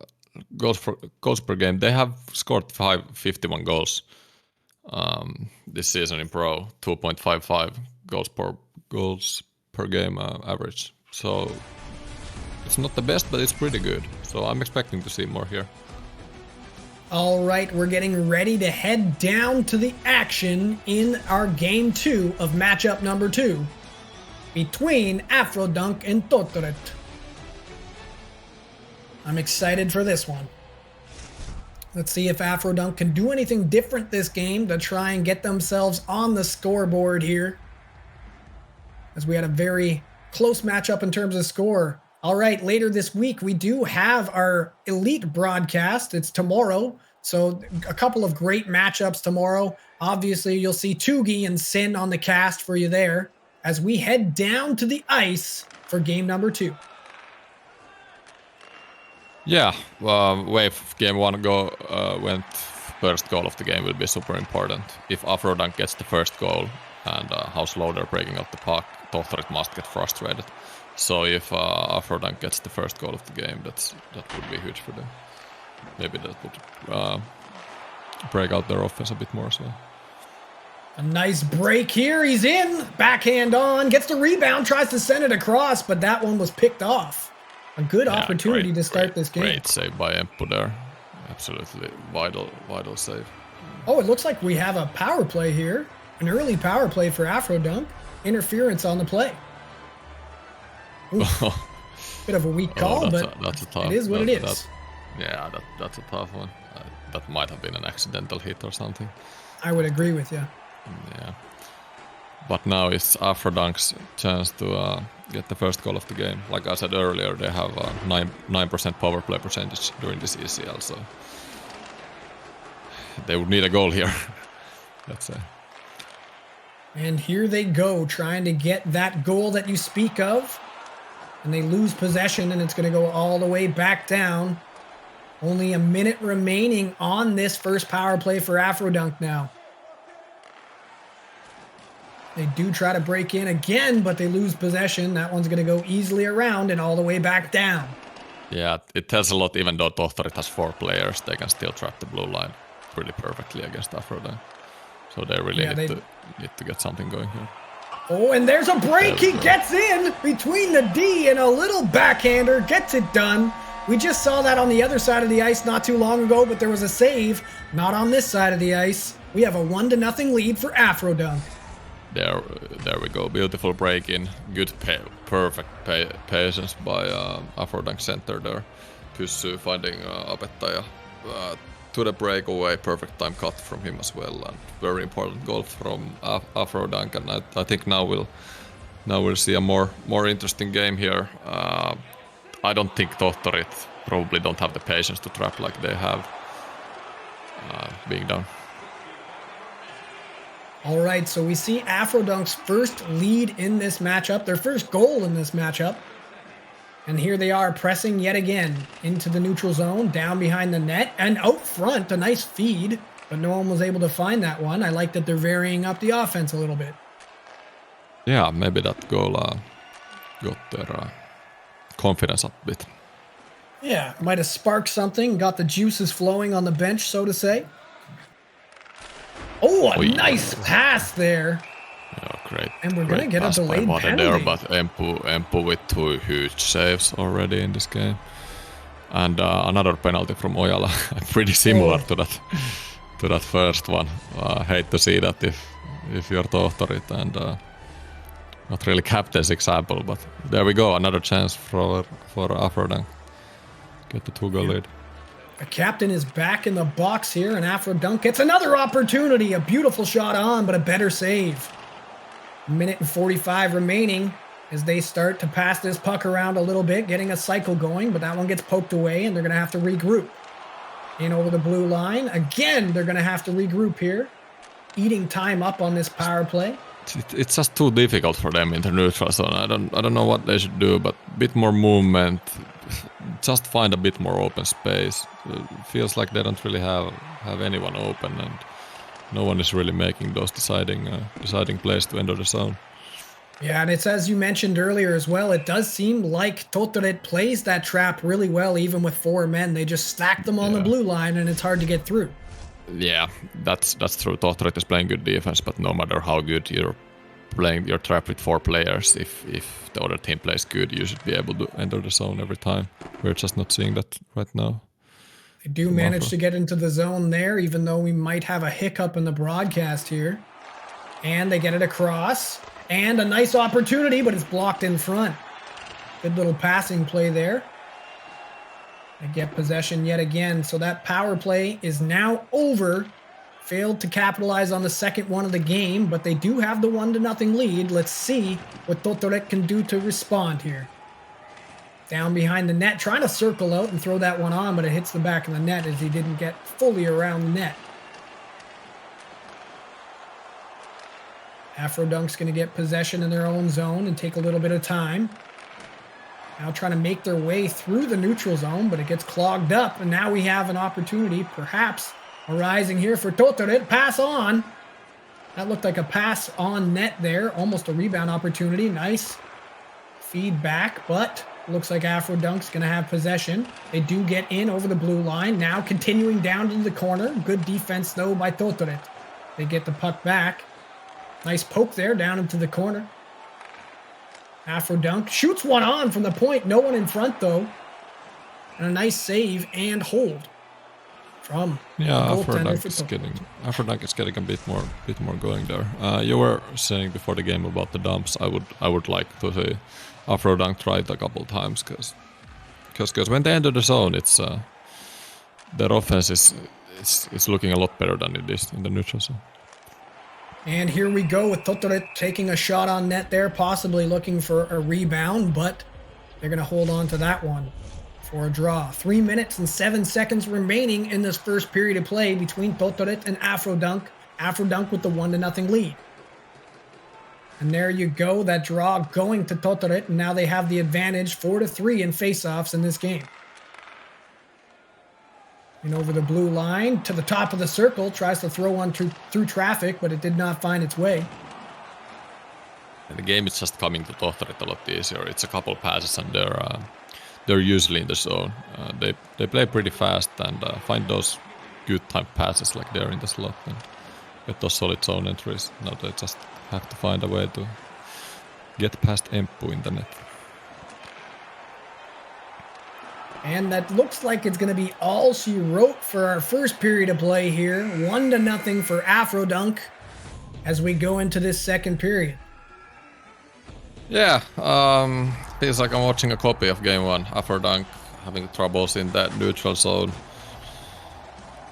goals per game. They have scored 51 goals. This season in pro, 2.55 goals per game average. So it's not the best, but it's pretty good. So I'm expecting to see more here. All right, we're getting ready to head down to the action in our game 2 of matchup number 2 between AfroDunk and Tohtorit. I'm excited for this one. Let's see if AfroDunk can do anything different this game to try and get themselves on the scoreboard here, as we had a very close matchup in terms of score. All right, later this week, we do have our Elite broadcast. It's tomorrow, so a couple of great matchups tomorrow. Obviously, you'll see Tugi and Sin on the cast for you there as we head down to the ice for game number 2. Yeah, Wave game 1 went first goal of the game will be super important. If AfroDunk gets the first goal and how slow they're breaking up the puck, Tohtorit must get frustrated. So if AfroDunk gets the first goal of the game, that would be huge for them. Maybe that would break out their offense a bit more as well. A nice break here. He's in. Backhand on. Gets the rebound. Tries to send it across, but that one was picked off. A good opportunity to start this game. Great save by Empu there. Absolutely vital save. Oh, it looks like we have a power play here. An early power play for AfroDunk. Interference on the play. Bit of a weak call, but that's a tough, it is what it is. That's a tough one. That might have been an accidental hit or something. I would agree with you. Yeah. But now it's AfroDunk's chance to get the first goal of the game. Like I said earlier, they have a 9% power play percentage during this ECL, so they would need a goal here, let's say. And here they go, trying to get that goal that you speak of. And they lose possession, and it's going to go all the way back down. Only a minute remaining on this first power play for AfroDunk now. They do try to break in again, but they lose possession. That one's going to go easily around and all the way back down. Yeah, it tells a lot. Even though Tohtorit has 4 players, they can still trap the blue line pretty perfectly against AfroDunk. So they really need to get something going here. Oh, and there's a break. He gets in between the D and a little backhander. Gets it done. We just saw that on the other side of the ice not too long ago, but there was a save. Not on this side of the ice. We have a 1-0 lead for AfroDunk. There we go. Beautiful break in. Good, perfect patience by AfroDunk center there. Pyssy finding Apettaja to the breakaway. Perfect time cut from him as well, and very important goal from AfroDunk. And I think now we'll see a more interesting game here. I don't think Tohtorit probably don't have the patience to trap like they have being down. All right, so we see AfroDunk's first lead in this matchup, their first goal in this matchup. And here they are pressing yet again into the neutral zone, down behind the net, and out front, a nice feed, but no one was able to find that one. I like that they're varying up the offense a little bit. Yeah, maybe that goal got their confidence up a bit. Yeah, might have sparked something, got the juices flowing on the bench, so to say. Oh, a nice pass there. Yeah, great. And we're going to get a delayed penalty. There, but Empu with 2 huge saves already in this game. And another penalty from Ojala, pretty similar to that first one. Hate to see that if you're Tohtorit and not really captain's example, but there we go, another chance for AfroDunk. Get the 2-goal lead. The captain is back in the box here, and AfroDunk gets another opportunity. A beautiful shot on, but a better save. 1:45 remaining as they start to pass this puck around a little bit, getting a cycle going, but that one gets poked away, and they're going to have to regroup. In over the blue line. Again, they're going to have to regroup here. Eating time up on this power play. It's just too difficult for them in the neutral zone. I don't know what they should do, but a bit more movement. Just find a bit more open space. It feels like they don't really have anyone open, and no one is really making those deciding plays to enter the zone. Yeah, and it's as you mentioned earlier as well, it does seem like Tohtorit plays that trap really well, even with 4 men. They just stack them on the blue line, and it's hard to get through. Yeah, that's true. Tohtorit is playing good defense, but no matter how good you're playing your trap with 4 players, if the other team plays good, you should be able to enter the zone every time. We're just not seeing that right now. They do manage to get into the zone there, even though we might have a hiccup in the broadcast here. And they get it across. And a nice opportunity, but it's blocked in front. Good little passing play there. They get possession yet again. So that power play is now over. Failed to capitalize on the second one of the game, but they do have the 1-0 lead. Let's see what Tohtorit can do to respond here. Down behind the net, trying to circle out and throw that one on, but it hits the back of the net as he didn't get fully around the net. AfroDunk's going to get possession in their own zone and take a little bit of time. Now trying to make their way through the neutral zone, but it gets clogged up, and now we have an opportunity, perhaps arising here for Tohtorit. Pass on. That looked like a pass on net there, almost a rebound opportunity. Nice feedback, but looks like AfroDunk's going to have possession. They do get in over the blue line. Now continuing down to the corner. Good defense, though, by Tohtorit. They get the puck back. Nice poke there down into the corner. AfroDunk shoots one on from the point. No one in front, though. And a nice save and hold from AfroDunk is getting a bit more going there. You were saying before the game about the dumps. I would like to see AfroDunk try it a couple times because when they enter the zone, it's their offense is looking a lot better than it is in the neutral zone. And here we go with Tohtorit taking a shot on net there, possibly looking for a rebound, but they're going to hold on to that one for a draw. 3 minutes and 7 seconds remaining in this first period of play between Tohtorit and AfroDunk. AfroDunk with the 1-0 lead. And there you go, that draw going to Tohtorit, and now they have the advantage 4-3 in faceoffs in this game. And over the blue line to the top of the circle, tries to throw one through traffic, but it did not find its way. And the game is just coming to Tohtorit a lot easier. It's a couple passes and they're usually in the zone. They play pretty fast and find those good time passes like they're in the slot and get those solid zone entries. Now they just have to find a way to get past Emppu in the net. And that looks like it's going to be all she wrote for our first period of play here. 1-0 for AfroDunk as we go into this second period. Yeah, feels like I'm watching a copy of game one. AfroDunk having troubles in that neutral zone.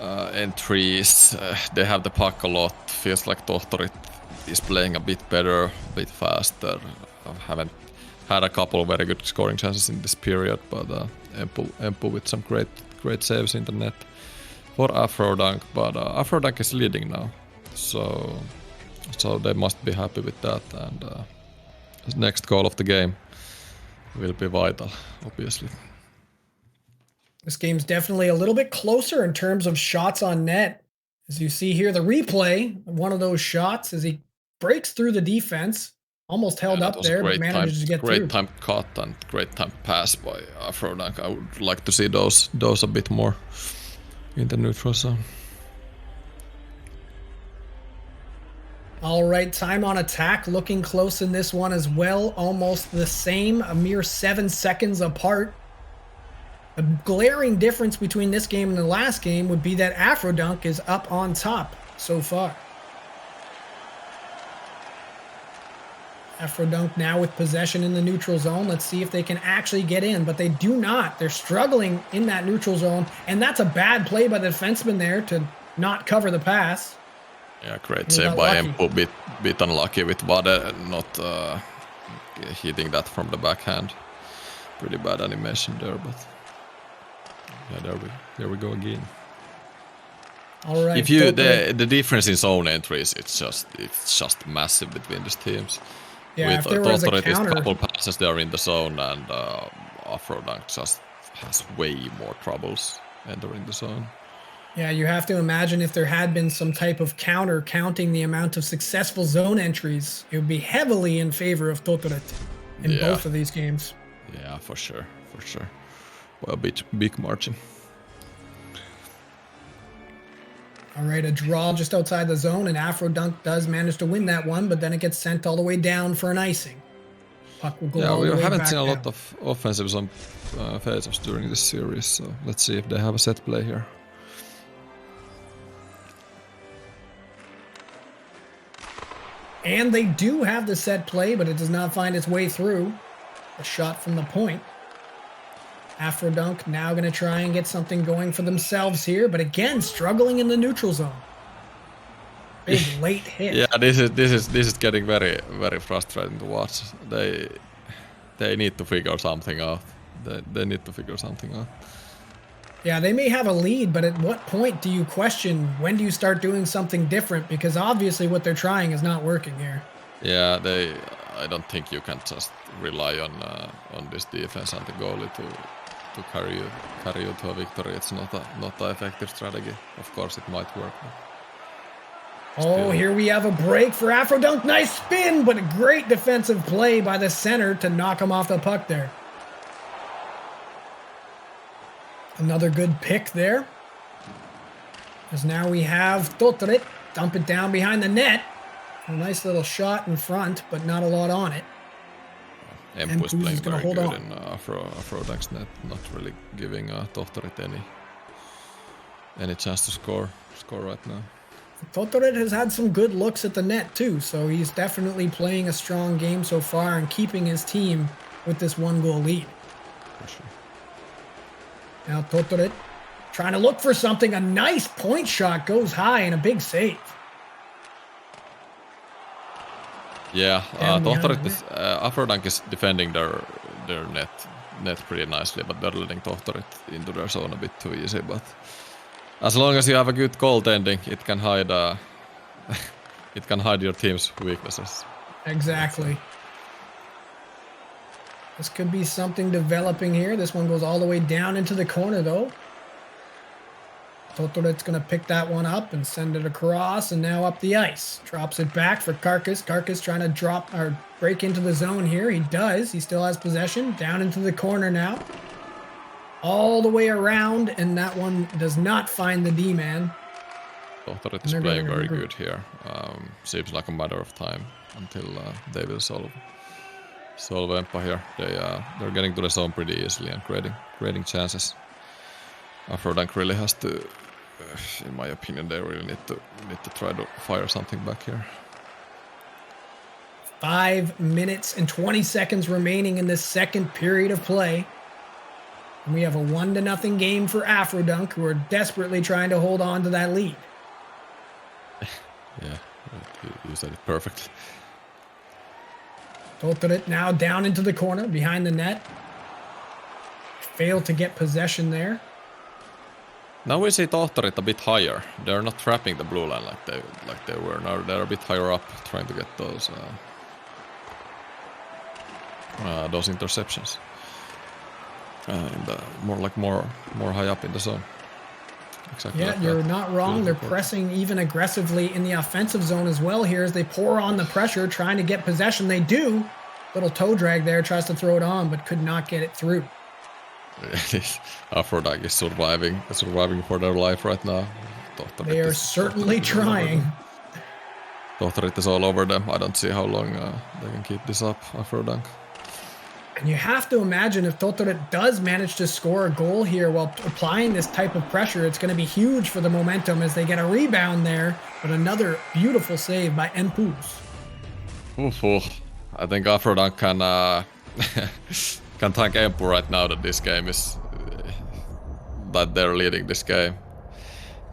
Entries, they have the puck a lot. Feels like Tohtorit is playing a bit better, a bit faster. I haven't had a couple of very good scoring chances in this period, but Emppu with some great saves in the net for AfroDunk. But AfroDunk is leading now, so they must be happy with that. And next goal of the game will be vital, obviously. This game's definitely a little bit closer in terms of shots on net. As you see here, the replay of one of those shots as he breaks through the defense. Almost held up there, but manages to get through. Great time cut and great time pass by AfroDunk. I would like to see those a bit more in the neutral zone. All right, time on attack looking close in this one as well. Almost the same, a mere 7 seconds apart. A glaring difference between this game and the last game would be that AfroDunk is up on top so far. AfroDunk now with possession in the neutral zone. Let's see if they can actually get in, but they do not. They're struggling in that neutral zone, and that's a bad play by the defenseman there to not cover the pass. Yeah, great save by Emppu. Bit unlucky with Vade not hitting that from the backhand. Pretty bad animation there, but yeah, there we go again. All right. If you the difference in zone entries, it's just massive between these teams. Yeah, with if there was a counter, a couple passes there in the zone, and AfroDunk just has way more troubles entering the zone. Yeah, you have to imagine if there had been some type of counter counting the amount of successful zone entries, it would be heavily in favor of Tohtorit in both of these games. Yeah, for sure. Well, big margin. All right, a draw just outside the zone, and AfroDunk does manage to win that one, but then it gets sent all the way down for an icing. Puck will go Yeah, all we the way haven't back seen a down. lot of offensives on face-offs during this series, so let's see if they have a set play here. And they do have the set play, but it does not find its way through. A shot from the point. AfroDunk now going to try and get something going for themselves here, but again, struggling in the neutral zone. Big late hit. Yeah, this is getting very, very frustrating to watch. They need to figure something out. They need to figure something out. Yeah, they may have a lead, but at what point do you question, when do you start doing something different? Because obviously what they're trying is not working here. Yeah, I don't think you can just rely on this defense and the goalie to carry you to a victory. It's not an effective strategy. Of course, it might work. Oh, here we have a break for AfroDunk. Nice spin, but a great defensive play by the center to knock him off the puck there. Another good pick there. As now we have Tohtorit dump it down behind the net. A nice little shot in front, but not a lot on it. Empu is playing very hold good on. in AfroDunk's net, not really giving Tohtorit any chance to score right now. Tohtorit has had some good looks at the net too, so he's definitely playing a strong game so far and keeping his team with this 1-goal lead. For sure. Now Tohtorit trying to look for something. A nice point shot goes high and a big save. Yeah, And Tohtorit behind is AfroDunk is defending their net pretty nicely, but they're letting Tohtorit into their zone a bit too easy. But as long as you have a good goaltending, it can hide it can hide your team's weaknesses. Exactly. This could be something developing here. This one goes all the way down into the corner, though. Tohtorit's going to pick that one up and send it across, and now up the ice. Drops it back for Karkas. Karkas trying to drop or break into the zone here. He does. He still has possession. Down into the corner now. All the way around, and that one does not find the D-man. Tohtorit is playing very good here. Seems like a matter of time until they will solve Empa here. They're getting to the zone pretty easily and creating chances. AfroDunk really has to, in my opinion, they really need to try to fire something back here. 5 minutes and 20 seconds remaining in this second period of play. And we have a 1-0 game for AfroDunk, who are desperately trying to hold on to that lead. Yeah, you said it perfectly. Tohtorit now down into the corner behind the net. Failed to get possession there. Now we see Tohtorit a bit higher. They're not trapping the blue line like they were. Now they're a bit higher up, trying to get those interceptions. More high up in the zone. Exactly. Yeah, like you're that. not wrong. They're pressing even aggressively in the offensive zone as well here as they pour on the pressure, trying to get possession. They do. Little toe drag there, tries to throw it on, but could not get it through. AfroDunk is surviving for their life right now. They are certainly trying. Tohtorit is all over them. I don't see how long they can keep this up, AfroDunk. And you have to imagine if Tohtorit does manage to score a goal here while applying this type of pressure, it's going to be huge for the momentum as they get a rebound there. But another beautiful save by Empus. I think AfroDunk can thank Empu right now that this game is that they're leading this game.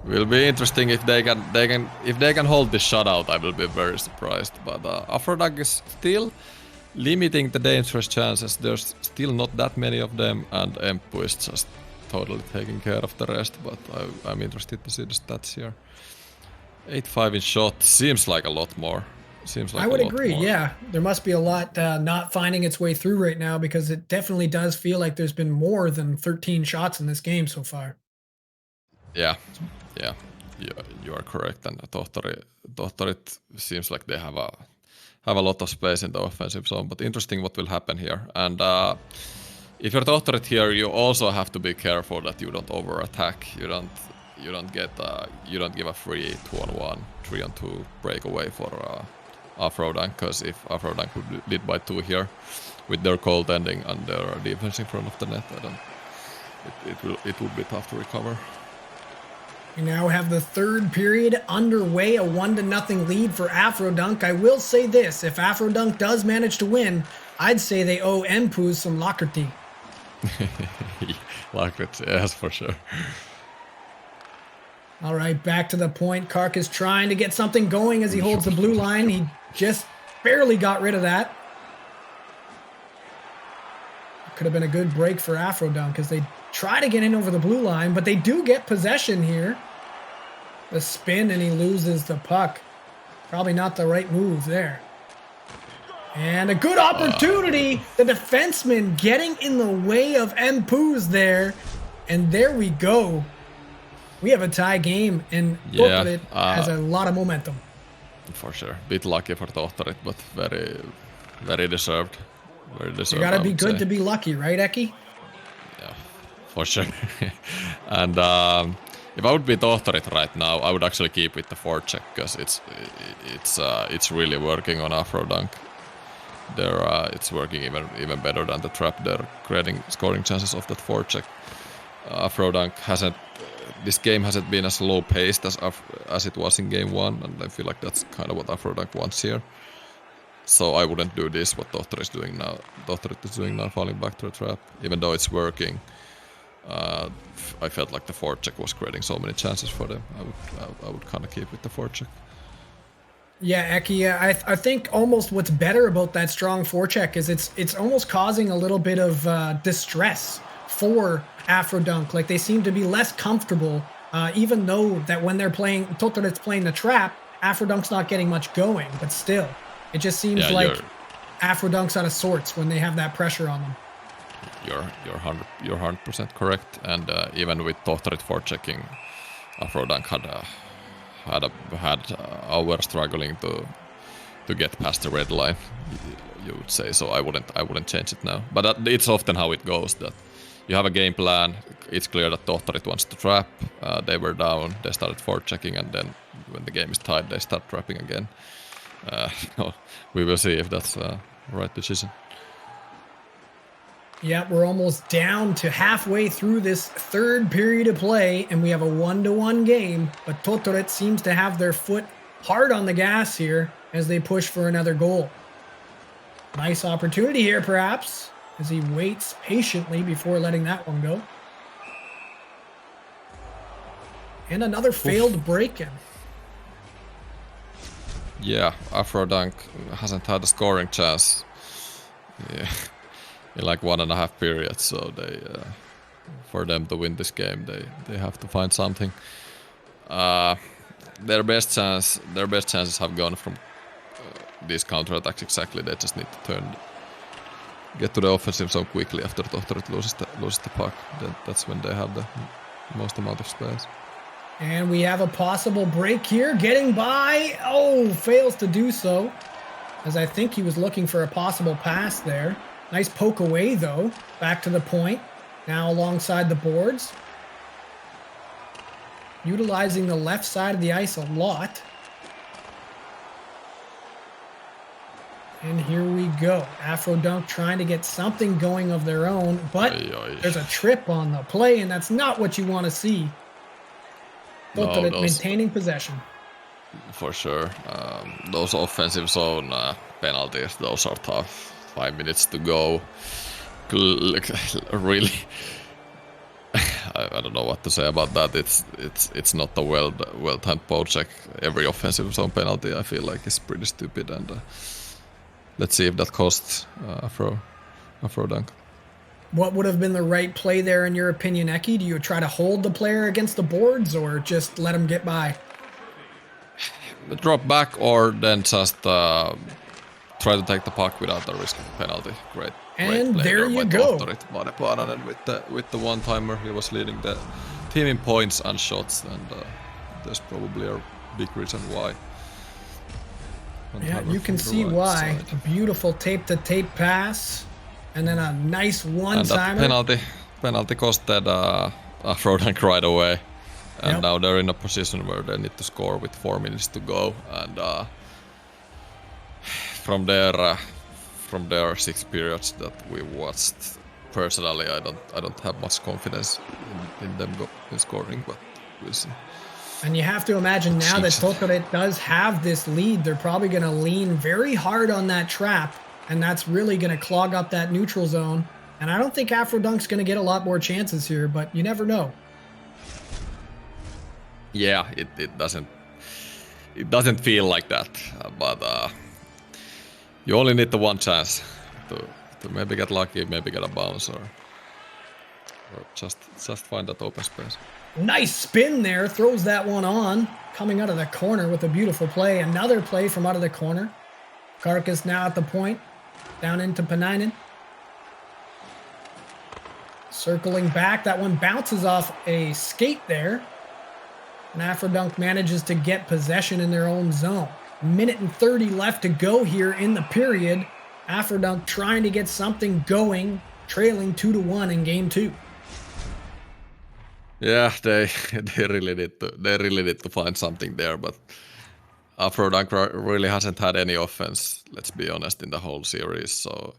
Will be interesting if they can hold this shutout. I will be very surprised. But AfroDunk is still limiting the dangerous chances. There's still not that many of them, and Empu is just totally taking care of the rest. But I'm interested to see the stats here. 8-5 in shot seems like a lot more. I would agree, yeah. There must be a lot not finding its way through right now, because it definitely does feel like there's been more than 13 shots in this game so far. Yeah, you are correct. And Tohtorit seems like they have a lot of space in the offensive zone, but interesting what will happen here. And if you're Tohtorit here, you also have to be careful that you don't over-attack. You don't give a free 2-on-1, 3-on-2 breakaway for AfroDunk, because if AfroDunk would lead by 2 here, with their goaltending and their defense in front of the net, it would be tough to recover. We now have the third period underway, a 1-0 lead for AfroDunk. I will say this, if AfroDunk does manage to win, I'd say they owe Empus some Lakrti. Lakrti, yes, for sure. All right, back to the point. Kark is trying to get something going as he holds the blue line. He just barely got rid of that. Could have been a good break for AfroDunk as they try to get in over the blue line, but they do get possession here. The spin, and he loses the puck. Probably not the right move there. And a good opportunity. The defenseman getting in the way of Empus there. And there we go. We have a tie game, and Tohtorit has a lot of momentum. For sure. Bit lucky for Tohtorit, but very, very deserved. Very deserved. You gotta be good to be lucky, right, Eki? Yeah, for sure. And if I would be Tohtorit right now, I would actually keep with the forecheck because it's really working on AfroDunk. It's working even better than the trap. They're creating scoring chances off that forecheck. AfroDunk hasn't. This game hasn't been as low paced as it was in game 1, and I feel like that's kind of what AfroDunk wants here. So I wouldn't do this, what Tohtorit is doing now. Tohtorit is doing now, falling back to the trap. Even though it's working, I felt like the forecheck was creating so many chances for them. I would kind of keep with the forecheck. Yeah, Eki, I think almost what's better about that strong forecheck is it's almost causing a little bit of distress for AfroDunk. Like they seem to be less comfortable, even though that when they're playing, Tohtorit's playing the trap, AfroDunk's not getting much going, but still. It just seems like AfroDunk's out of sorts when they have that pressure on them. You're 100% correct, and even with Tohtorit forechecking, AfroDunk had our struggling to get past the red line. You would say so. I wouldn't change it now. But it's often how it goes that you have a game plan. It's clear that Tohtorit wants to trap. They were down. They started forechecking, and then when the game is tied, they start trapping again. We will see if that's the right decision. Yeah, we're almost down to halfway through this third period of play, and we have a 1-1 game, but Tohtorit seems to have their foot hard on the gas here as they push for another goal. Nice opportunity here, perhaps, as he waits patiently before letting that one go. And another failed break-in. Yeah, AfroDunk hasn't had a scoring chance in like 1.5 periods, so they for them to win this game, they have to find something. Their best chances have gone from these counterattacks. Exactly, they just need to get to the offensive zone quickly after Tohtorit loses the puck. That's when they have the most amount of space. And we have a possible break here, getting by. Oh, fails to do so, as I think he was looking for a possible pass there. Nice poke away, though. Back to the point. Now alongside the boards. Utilizing the left side of the ice a lot. And here we go. AfroDunk trying to get something going of their own, but there's a trip on the play, and that's not what you want to see. Tohtorit maintaining possession. For sure. Those offensive zone penalties, those are tough. 5 minutes to go. Really, I don't know what to say about that. It's not a well-timed poke check. Every offensive zone penalty, I feel like, is pretty stupid, and let's see if that costs AfroDunk. What would have been the right play there, in your opinion, Eki? Do you try to hold the player against the boards, or just let him get by? Drop back, or then just try to take the puck without the risk of a penalty. Great and play there you go. And with the one-timer, he was leading the team in points and shots, and there's probably a big reason why. Yeah, you can see why. A beautiful tape-to-tape pass. And then a nice one-timer. And that penalty costed AfroDunk right away. And now they're in a position where they need to score with 4 minutes to go. And from from their 6 periods that we watched. Personally, I don't have much confidence in them in scoring, but we'll see. And you have to imagine now that Tohtorit does have this lead, they're probably going to lean very hard on that trap, and that's really going to clog up that neutral zone. And I don't think AfroDunk's going to get a lot more chances here, but you never know. Yeah, it doesn't feel like that, but you only need the one chance to maybe get lucky, maybe get a bounce, or just find that open space. Nice spin there, throws that one on, coming out of the corner with a beautiful play. Another play from out of the corner. Karkas now at the point, down into Panainen. Circling back, that one bounces off a skate there. And AfroDunk manages to get possession in their own zone. 1:30 left to go here in the period. AfroDunk trying to get something going, trailing 2-1 in game 2. Yeah, they really need to find something there, but AfroDunk really hasn't had any offense, let's be honest, in the whole series, so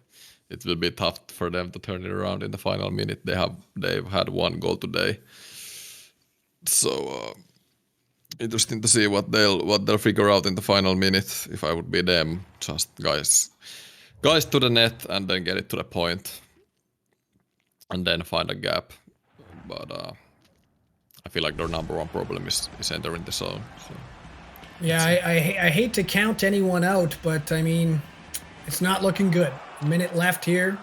it will be tough for them to turn it around in the final minute. They've had 1 goal today, so interesting to see what they'll figure out in the final minute. If I would be them, just guys to the net and then get it to the point, and then find a gap. But I feel like their number 1 problem is entering the zone. So. Yeah, I hate to count anyone out, but I mean, it's not looking good. A minute left here.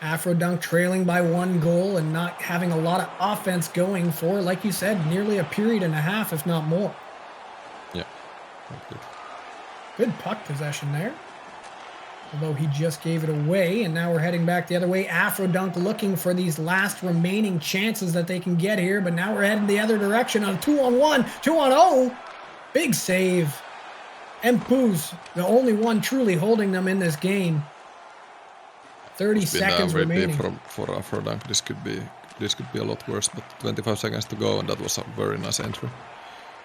AfroDunk trailing by 1 goal and not having a lot of offense going for, like you said, nearly a period and a half, if not more. Yeah, good. Good puck possession there. Although he just gave it away, and now we're heading back the other way. AfroDunk looking for these last remaining chances that they can get here, but now we're heading the other direction on 2-on-1, 2-on-0. Big save. Mpu's the only one truly holding them in this game. 30 seconds remaining. For AfroDunk, this could be a lot worse, but 25 seconds to go, and that was a very nice entry.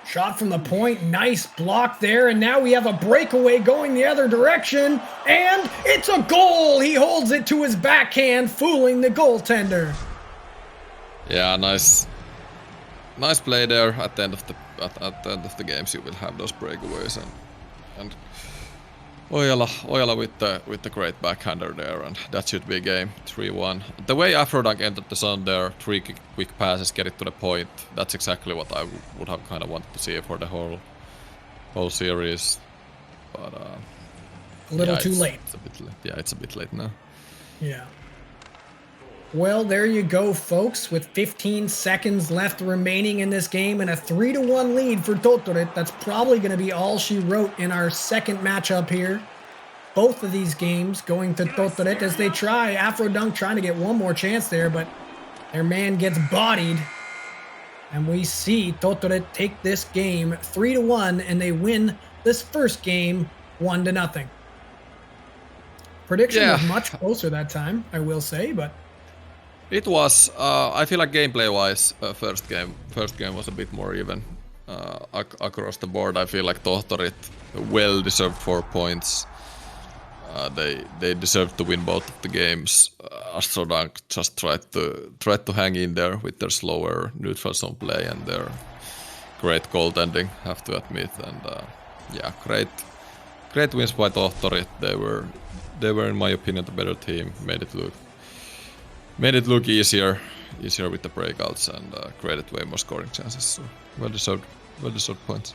Shot from the point, nice block there, and now we have a breakaway going the other direction, and it's a goal! He holds it to his backhand, fooling the goaltender. Yeah, nice play there. At the end of the games, you will have those breakaways, and Ojala with the great backhander there, and that should be game 3-1. The way AfroDunk entered the zone there, 3 quick passes, get it to the point. That's exactly what I would have kind of wanted to see for the whole series. But a little too late. It's a bit late. Yeah, it's a bit late now. Yeah. Well, there you go, folks. With 15 seconds left remaining in this game and a 3-1 lead for Tohtorit, that's probably going to be all she wrote in our second matchup here. Both of these games going to Tohtorit as they try. AfroDunk trying to get one more chance there, but their man gets bodied. And we see Tohtorit take this game 3-1, and they win this first game 1-0. Prediction was much closer that time, I will say, but... It was. I feel like gameplay-wise, first game was a bit more even across the board. I feel like Tohtorit well deserved 4 points. They deserved to win both of the games. AfroDunk just tried to hang in there with their slower neutral zone play and their great goaltending, have to admit. And yeah, great wins by Tohtorit. They were in my opinion the better team. Made it look easier with the breakouts, and created way more scoring chances. So well deserved points.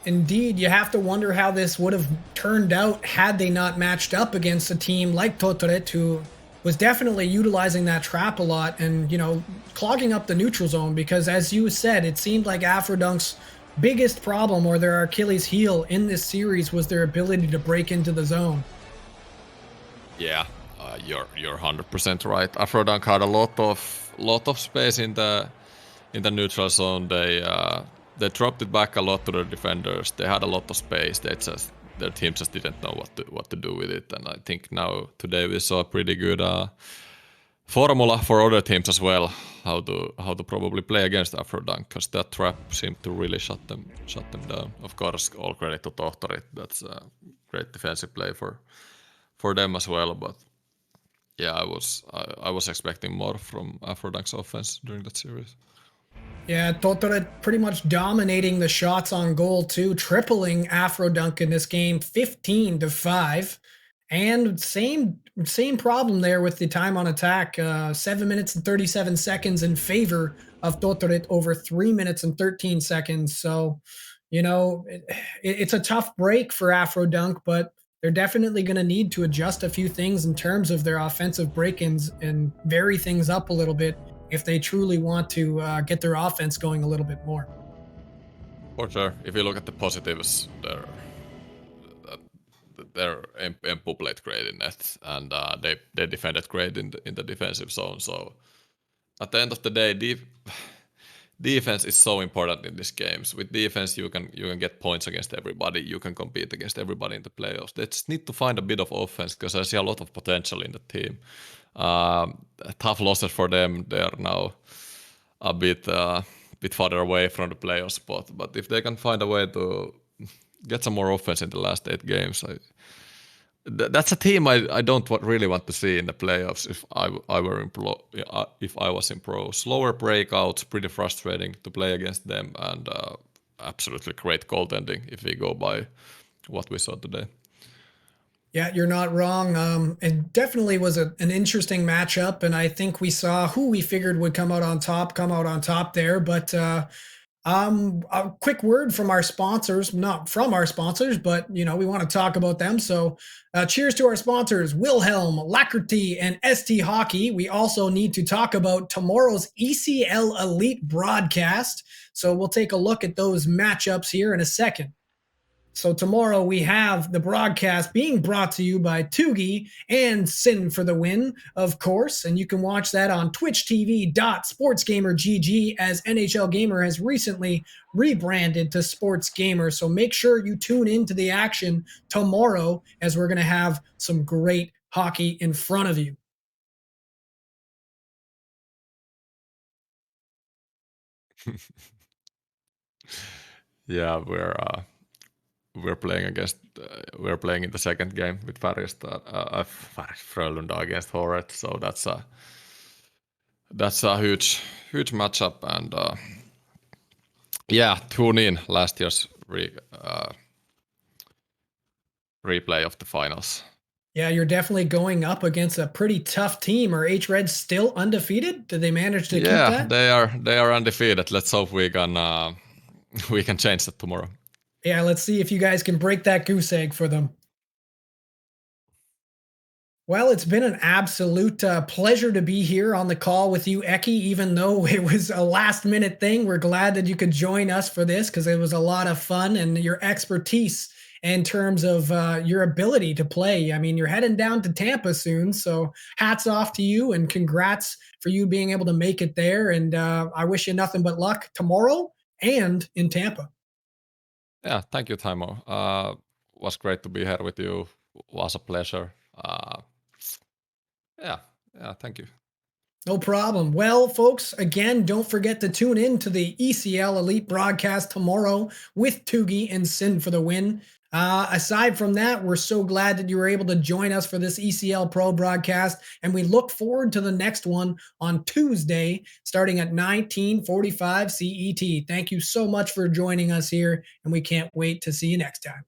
Indeed, you have to wonder how this would have turned out had they not matched up against a team like Tohtorit, who was definitely utilizing that trap a lot and, you know, clogging up the neutral zone, because as you said, it seemed like AfroDunk's biggest problem, or their Achilles heel in this series, was their ability to break into the zone. Yeah. You're 100% right. AfroDunk had a lot of space in the neutral zone. They dropped it back a lot to their defenders. They had a lot of space. Their team just didn't know what to do with it. And I think today we saw a pretty good formula for other teams as well, how to probably play against AfroDunk, because that trap seemed to really shut them down. Of course, all credit to Tohtorit. That's a great defensive play for for them as well. But yeah, I was expecting more from AfroDunk's offense during that series. Yeah, Tohtorit pretty much dominating the shots on goal too, tripling AfroDunk in this game, 15-5. And same problem there with the time on attack, 7 minutes and 37 seconds in favor of Tohtorit over 3 minutes and 13 seconds. So, it's a tough break for AfroDunk, but they're definitely going to need to adjust a few things in terms of their offensive break-ins and vary things up a little bit if they truly want to get their offense going a little bit more. For sure. If you look at the positives, their Empu played great in net, and they defended great in the defensive zone. So at the end of the day, defense is so important in these games. With defense, you can get points against everybody. You can compete against everybody in the playoffs. They just need to find a bit of offense because I see a lot of potential in the team. Tough losses for them. They are now a bit farther away from the playoff spot. But if they can find a way to get some more offense in the last 8 games, that's a team I don't really want to see in the playoffs if I was in pro. Slower breakouts, pretty frustrating to play against them, and absolutely great goaltending if we go by what we saw today. Yeah, you're not wrong. It definitely was an interesting matchup, and I think we saw who we figured would come out on top there. But a quick word from our sponsors, not from our sponsors, but we want to talk about them. So cheers to our sponsors, Wilhelm, Lacrity, and ST Hockey. We also need to talk about tomorrow's ECL Elite broadcast. So we'll take a look at those matchups here in a second. So tomorrow we have the broadcast being brought to you by Tugi and Sin for the Win, of course. And you can watch that on twitchtv.sportsgamergg as NHL Gamer has recently rebranded to Sports Gamer. So make sure you tune into the action tomorrow as we're going to have some great hockey in front of you. Yeah, we're playing in the second game with Färjestad, Frölunda against Tohtorit, so that's a huge matchup, and tune in last year's replay of the finals. Yeah, you're definitely going up against a pretty tough team. Are H-Reds still undefeated? Did they manage to keep that? Yeah, they are undefeated. Let's hope we can change that tomorrow. Yeah, let's see if you guys can break that goose egg for them. Well, it's been an absolute pleasure to be here on the call with you, Eki, even though it was a last-minute thing. We're glad that you could join us for this because it was a lot of fun, and your expertise in terms of your ability to play. I mean, you're heading down to Tampa soon, so hats off to you, and congrats for you being able to make it there. And I wish you nothing but luck tomorrow and in Tampa. Yeah, thank you, Timo. Was great to be here with you. Was a pleasure. Thank you. No problem. Well, folks, again, don't forget to tune in to the ECL Elite broadcast tomorrow with Tugi and Sin for the Win. Aside from that, we're so glad that you were able to join us for this ECL Pro broadcast, and we look forward to the next one on Tuesday, starting at 19:45 CET. Thank you so much for joining us here, and we can't wait to see you next time.